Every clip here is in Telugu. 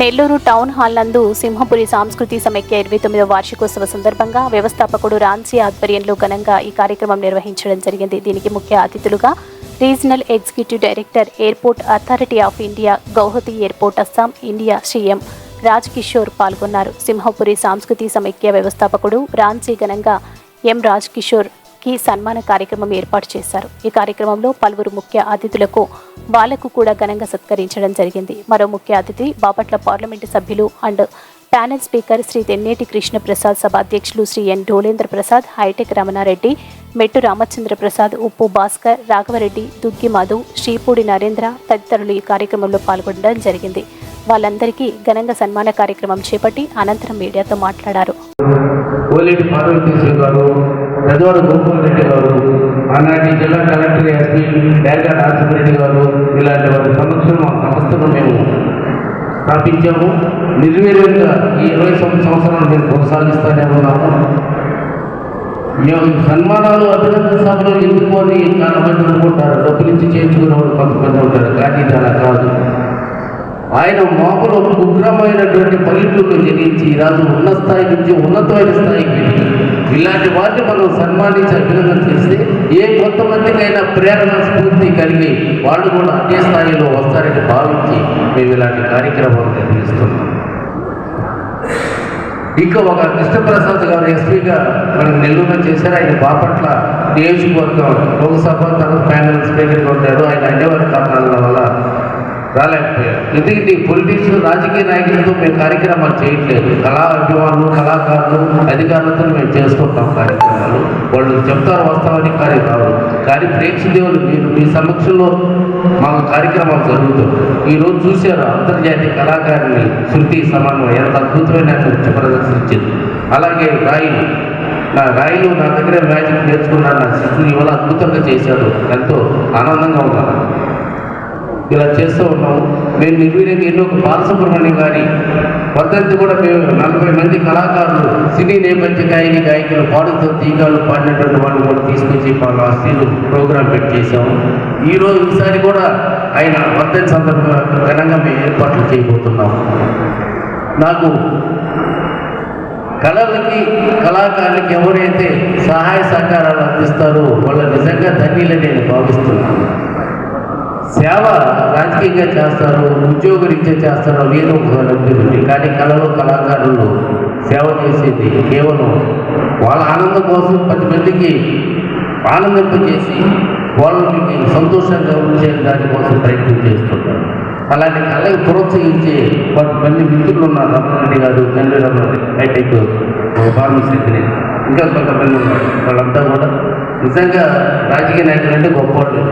నెల్లూరు టౌన్ హాల్ నందు సింహపురి సాంస్కృతి సమైక్య 29వ వార్షికోత్సవ సందర్భంగా వ్యవస్థాపకుడు రాన్సీ ఆధ్వర్యంలో ఘనంగా ఈ కార్యక్రమం నిర్వహించడం జరిగింది. దీనికి ముఖ్య అతిథులుగా regional executive director airport authority of India Guwahati airport Assam India CM Raj Kishore పాల్గొన్నారు. సింహపురి సాంస్కృతి సమైక్య వ్యవస్థాపకుడు రాన్సీ ఘనంగా ఎం రాజ్ కిషోర్ కి సన్మాన కార్యక్రమం ఏర్పాటు చేశారు. ఈ కార్యక్రమంలో పలువురు ముఖ్య అతిథులకు వాళ్లకు కూడా ఘనంగా సత్కరించడం జరిగింది. మరో ముఖ్య అతిథి బాపట్ల పార్లమెంటు సభ్యులు and panel speaker Shri Tenneti Krishna Prasad, సభాధ్యక్షులు శ్రీ ఎన్ డోలేంద్ర ప్రసాద్, హైటెక్ రమణారెడ్డి, మెట్టు రామచంద్ర ప్రసాద్, ఉప్పు భాస్కర్, రాఘవరెడ్డి, దుగ్గి మధు, శ్రీపూడి నరేంద్ర తదితరులు ఈ కార్యక్రమంలో పాల్గొనడం జరిగింది. వాళ్ళందరికీ ఘనంగా సన్మాన కార్యక్రమం చేపట్టి అనంతరం మీడియాతో మాట్లాడారు. పెద్దవాడు గోపాల్ రెడ్డి గారు, ఆనాటి జిల్లా కలెక్టర్ ఎస్పీ డేగా రాజరెడ్డి గారు, ఇలాంటి వారి సమక్షంలో మా సంస్థను మేము స్థాపించాము. నిర్వీర్యంగా ఈ 29 సంవత్సరాలు మేము కొనసాగిస్తూనే ఉన్నాము. మేము సన్మానాలు అభినందన సభలు ఎందుకు అని చాలా మంది అనుకుంటారు, డబ్బులు ఇచ్చి చేయించుకునే వాళ్ళు కొంతమంది ఉంటారు, కానీ అలా కాదు. ఆయన మామూలు ఉగ్రమైనటువంటి పల్లెటూరులో జనించి ఈరోజు ఉన్న స్థాయి నుంచి ఉన్నతమైన స్థాయికి ఇలాంటి వాటిని మనం సన్మానించి అభినందన చేస్తే ఏ కొంతమందికైనా ప్రేరణ స్ఫూర్తి కలిగి వాళ్ళు కూడా అదే స్థాయిలో వస్తారని భావించి మేము ఇలాంటి కార్యక్రమాలు నిర్వహిస్తున్నాం. ఇంకా ఒక కృష్ణప్రసాద్ గారు ఎస్పీగా మనం నెల్లూరులో చేశారు. ఆయన బాపట్ల నియోజకవర్గం లోక్సభ తర్వాత ప్యానెల్ స్పీకర్గా ఉంటారు. ఆయన అన్యవారి కారణాల వల్ల రాలేకపోయారు. ఎందుకంటే పొలిటీషియన్ రాజకీయ నాయకులతో మేము కార్యక్రమాలు చేయట్లేదు. కళా అభిమానులు, కళాకారులు, అధికారులతో మేము చేసుకుంటాం కార్యక్రమాలు. వాళ్ళు చెప్తారు వస్తామని కానీ రావు. కానీ ప్రేక్షకులు మీరు మీ సమక్షంలో మాకు కార్యక్రమాలు జరుగుతాయి. ఈరోజు చూశారు అంతర్జాతీయ కళాకారుని శృతి సమన్వయం ఎంత అద్భుతమైన నృత్య ప్రదర్శించింది. అలాగే రాయిలు నా దగ్గర మ్యాజిక్ నేర్చుకున్నాను, నా శిష్యులు ఇవాళ అద్భుతంగా చేశాడు. ఎంతో ఆనందంగా ఉన్నాను. ఇలా చేస్తూ ఉన్నాము. మేము నిర్వీర్యంగా ఎన్నో బాలసుబ్రహ్మణ్యం గారి వర్ధంతి కూడా మేము 40 మంది కళాకారులు, సినీ నేపథ్య గాయకులు, పాడుతూ తీగాలు పాడినటువంటి వాళ్ళు కూడా తీసుకొచ్చి వాళ్ళ అస్థిలు ప్రోగ్రాం పెట్టి చేసాము. ఈసారి కూడా ఆయన వర్ధంతి సందర్భంగా ఘనంగా మేము ఏర్పాట్లు చేయబోతున్నాము. నాకు కళలకి కళాకారులకి ఎవరైతే సహాయ సహకారాలు అందిస్తారో వాళ్ళ నిజంగా ధన్యులని నేను భావిస్తున్నాను. సేవ రాజకీయంగా చేస్తారు, ఉద్యోగరీత్యా చేస్తారో నేను లభ్యుంది. కానీ కళలు కళాకారులు సేవ చేసేది కేవలం వాళ్ళ ఆనందం కోసం 10 మందికి ఆనందింపజేసి వాళ్ళకి సంతోషంగా ఉంచే దానికోసం ప్రయత్నం చేస్తుంటారు. అలాంటి కళకు ప్రోత్సహించే 10 మంది మిత్రులు ఉన్నారు. రమణారెడ్డి గారు, గండి రమణారెడ్డి, హైటెక్ ఫార్మసీ సెక్రటరీ, ఇంకా కొంతమంది ఉన్నారు. వాళ్ళంతా కూడా నిజంగా రాజకీయ నాయకులు అంటే గొప్ప వాళ్ళు.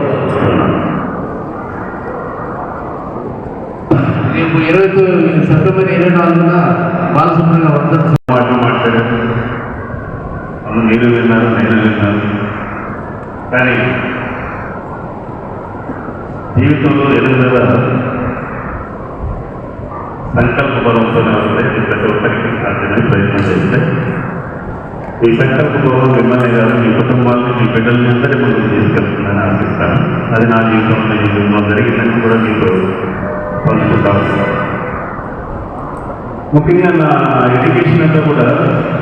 రేపు సెప్టెంబర్ 24న బాలసుబ్రహ్మణ్యం వర్ధంతి మాట్లాడారు. మీరు విన్నారు, నేను విన్నాను. కానీ జీవితంలో ఎదుగుదల సంకల్ప బలంతోనే వస్తాయి. ప్రతి ఒక్కరికి సాధ్యమని ప్రయత్నం చేస్తే ఈ సంకల్ప బలం మిమ్మల్ని కాదు, మీ కుటుంబాన్ని, మీ బిడ్డల్ని అందరి ముందుకు తీసుకెళ్తుందని ఆశిస్తాను. అది నా జీవితంలో జరిగిందని కూడా మీకు పంచుకుంటాం. ముఖ్యంగా నా ఎడ్యుకేషన్ అంతా కూడా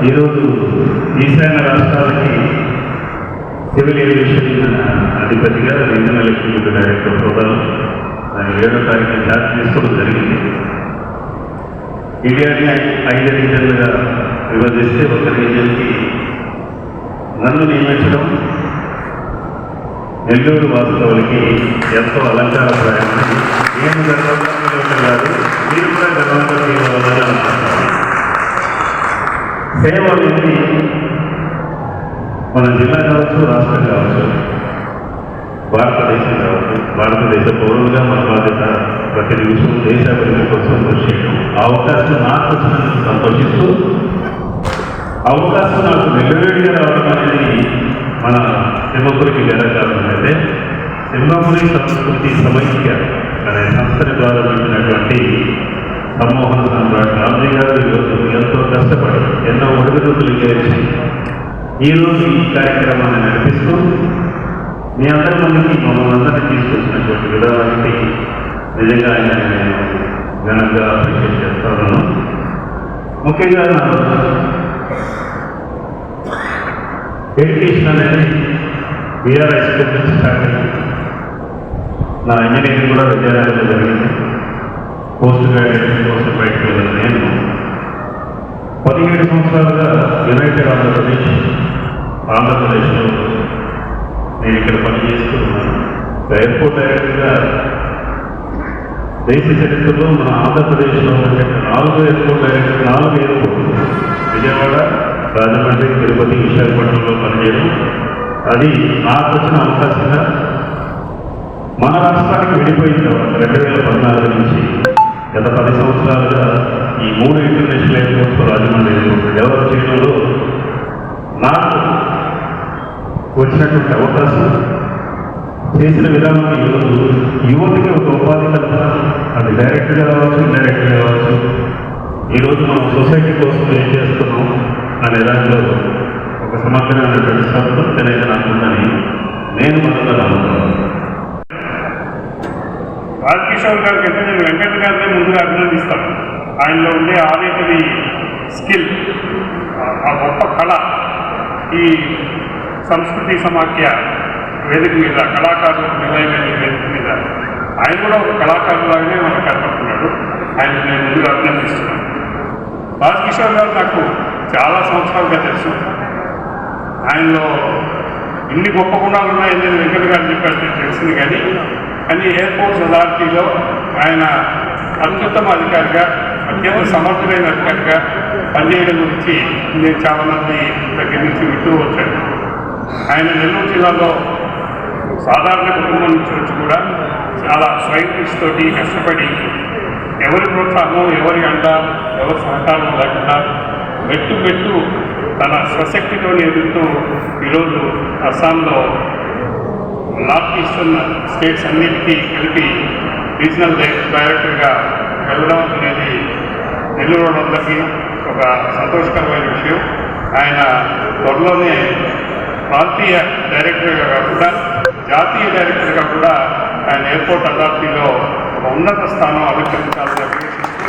ఈరోజు ఈశాన్య రాష్ట్రాలకి సివిల్ ఏవియేషన్ అధిపతిగా రీజనల్ ఎగ్జిక్యూటివ్ డైరెక్టర్ హోదాలో 7వ తారీఖు ఛార్జ్ తీసుకోవడం జరిగింది. ఇండియాని 5 రీజన్లుగా విభజిస్తే ఒక రీజన్కి నన్ను నియమించడం నెల్లూరు వాస్తవులకి ఎంతో అలంకారప్రాయం. నేను గర్వంగా కాదు, మీరు కూడా గర్వంగా తీయవాలని అనుకుంటున్నాను. సేవ అనేది మన జిల్లా కావచ్చు, రాష్ట్రం కావచ్చు, భారతదేశం కావచ్చు, భారతదేశ పౌరులుగా మన బాధ్యత ప్రతి నిమిషం దేశాభివృద్ధి కోసం కృషి చేయడం. ఆ అవకాశం నాకు వచ్చినందుకు సంతోషిస్తూ, అవకాశం నాకు నెల్లవేడిగా రావడం అనేది మన సింహపురికి గర్వకారణం. అయితే సింహపురి సంస్కృతి సమైక్య అనే సంస్థని ప్రారంభించినటువంటి సమ్మోహన్ సమ్రాట్ రామ్జీ గారు ఈరోజు ఎంతో కష్టపడి ఎన్నో ఒడిదుడుకులు చేసి ఈరోజు ఈ కార్యక్రమాన్ని నడిపిస్తూ మీ అందరి మందికి మమ్మల్ని అందరినీ తీసుకొచ్చినటువంటి విధానానికి నిజంగా ఆయన నేను ఘనంగా అప్రిషియేట్ చేస్తా ఉన్నాను. ముఖ్యంగా ఎడ్యుకేషన్ అనేది బీఆర్ హై స్కూల్ నుంచి స్టార్ట్ అయింది. నా ఇంజనీరింగ్ కూడా విద్యాలయంలో జరిగింది. పోస్ట్ గ్రాడ్యుయేషన్ కోసం బయటకు వెళ్ళిన నేను 17 సంవత్సరాలుగా యునైటెడ్ ఆంధ్రప్రదేశ్లో నేను ఇక్కడ పనిచేస్తూ ఉన్నాను. ఎయిర్పోర్ట్ డైరెక్టర్గా దేశ చరిత్రలో మన ఆంధ్రప్రదేశ్లో ఉన్నటువంటి 4 ఎయిర్పోర్ట్ డైరెక్టర్ 4 ఎయిర్పోర్ట్లు విజయవాడ, రాజమండ్రి, తిరుపతి, విశాఖపట్నంలో పనిచేయడం అది నాకు వచ్చిన అవకాశంగా మన రాష్ట్రానికి విడిపోయిన తర్వాత 2014 నుంచి గత 10 సంవత్సరాలుగా ఈ 3 international airports Rajahmundry airport develop చేయడంలో నాకు వచ్చినటువంటి అవకాశం చేసిన విధానం ఈరోజు యువతకి ఒక ఉపాధి కల్పన, అది డైరెక్ట్గా కావచ్చు, ఇండైరెక్ట్గా కావచ్చు. ఈరోజు మనం సొసైటీ కోసం ఏం చేస్తున్నాం అనే దాంట్లో ఒక సమగ్రమైనటువంటి సంతృప్తి అనేది నాకు ఉందని నేను బలంగా నమ్ముతున్నాను. రాజకిషోర్ గారికి అయితే నేను వెంకట గారిని ముందుగా అభినందిస్తాను. ఆయనలో ఉండే ఆవేదవి స్కిల్, ఆ గొప్ప కళ, ఈ సంస్కృతి సమాఖ్య వేదిక మీద కళాకారులకు నిలయమైన వేదిక మీద ఆయన కూడా ఒక కళాకారులాగానే మనకు కనపడుతున్నాడు. ఆయన నేను ముందుగా అభినందిస్తున్నాను. రాజకిషోర్ గారు నాకు చాలా సంవత్సరాలుగా తెలుసు. ఆయనలో ఇన్ని గొప్ప గుణాలు ఉన్నాయని నేను వెంకట గారు చెప్పారు తెలిసింది. కానీ ఎయిర్పోర్ట్స్ అథారిటీలో ఆయన అత్యుత్తమ అధికారిగా, అత్యంత సమర్థులైన అధికారిగా పనిచేయడం గురించి నేను చాలామంది దగ్గర నుంచి వింటూ వచ్చాను. ఆయన నెల్లూరు జిల్లాలో సాధారణ కుటుంబం నుంచి వచ్చి కూడా చాలా స్వయం కృషి తోటి కష్టపడి ఎవరి ప్రోత్సాహం, ఎవరి అండ, ఎవరి సహకారం లేకుండా మెట్టు తన స్వశక్తితో ఎదుగుతూ ఈరోజు అస్సాంలో నార్త్ ఈస్టర్న్ స్టేట్స్ అన్నిటికీ కలిపి రీజనల్ డైరెక్టర్గా వెళ్ళడం అనేది నెల్లూరు వాళ్ళందరికీ ఒక సంతోషకరమైన విషయం. ఆయన త్వరలోనే ప్రాంతీయ డైరెక్టర్గా కాకుండా జాతీయ డైరెక్టర్గా కూడా ఆయన ఎయిర్పోర్ట్ అథారిటీలో ఒక ఉన్నత స్థానం అలంకరించాలని అభిలషిస్తూ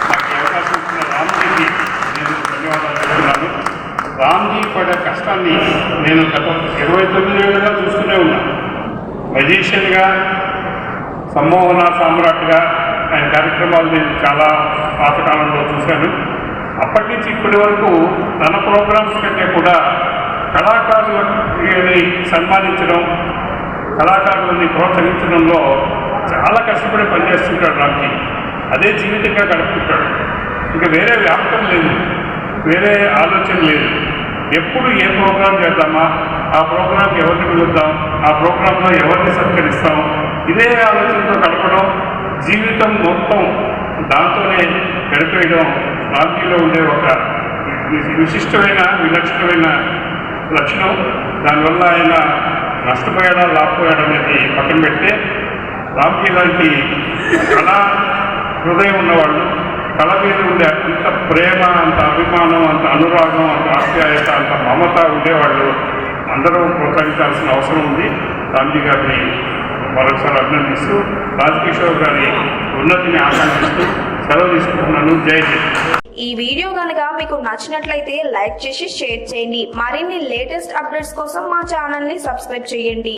నాకు ఈ అవకాశం ఇచ్చిన రామ్జీకి నేను ధన్యవాదాలు చెప్తున్నాను. రామ్జీ పడే కష్టాన్ని నేను గత 29 ఏళ్ళుగా చూస్తూనే ఉన్నాను. మెజిషియన్గా, సమ్మోహన సామ్రాట్గా ఆయన కార్యక్రమాలు నేను చాలా పాతకాలంలో చూశాను. అప్పటి నుంచి ఇప్పటి వరకు తన ప్రోగ్రామ్స్ కంటే కూడా కళాకారులని సన్మానించడం, కళాకారులని ప్రోత్సహించడంలో చాలా కష్టపడి పనిచేస్తుంటాడు రామ్జీ. అదే జీవితంగా గడుపుతుంటాడు. ఇంకా వేరే వ్యాపకం లేదు, వేరే ఆలోచన లేదు. ఎప్పుడు ఏ ప్రోగ్రాం చేద్దామా, ఆ ప్రోగ్రాంకి ఎవరిని పిలుద్దాం, ఆ ప్రోగ్రాంలో ఎవరిని సత్కరిస్తాం, ఇదే ఆలోచనతో గడపడం, జీవితం మొత్తం దాంతోనే గడిపేయడం రామ్జీలో ఉండే ఒక విశిష్టమైన, విలక్షణమైన లక్షణం. దానివల్ల ఆయన నష్టపోయాడా లాభపోయాడా అనేది పక్కన పెడితే రామ్జీ లాంటి కళా హృదయం ఉన్నవాళ్ళు, కళ మీద ఉండే అంత ప్రేమ, అంత అభిమానం, అంత అనురాగం, అంత ఆప్యాయత, అంత మమత ఉండేవాళ్ళు అందరూ ప్రోత్సహించాల్సిన అవసరం ఉంది. రామ్జీ గారిని మరొకసారి అభినందిస్తూ రాజకిషోర్ గారి ఉన్నతిని ఆకాంక్షిస్తూ సెలవు తీసుకుంటున్నాను. జై హింద్. ఈ వీడియో కనుక మీకు నచ్చినట్లయితే లైక్ చేసి షేర్ చేయండి. మరిన్ని లేటెస్ట్ అప్డేట్స్ కోసం మా ఛానల్ ని సబ్స్క్రైబ్ చేయండి.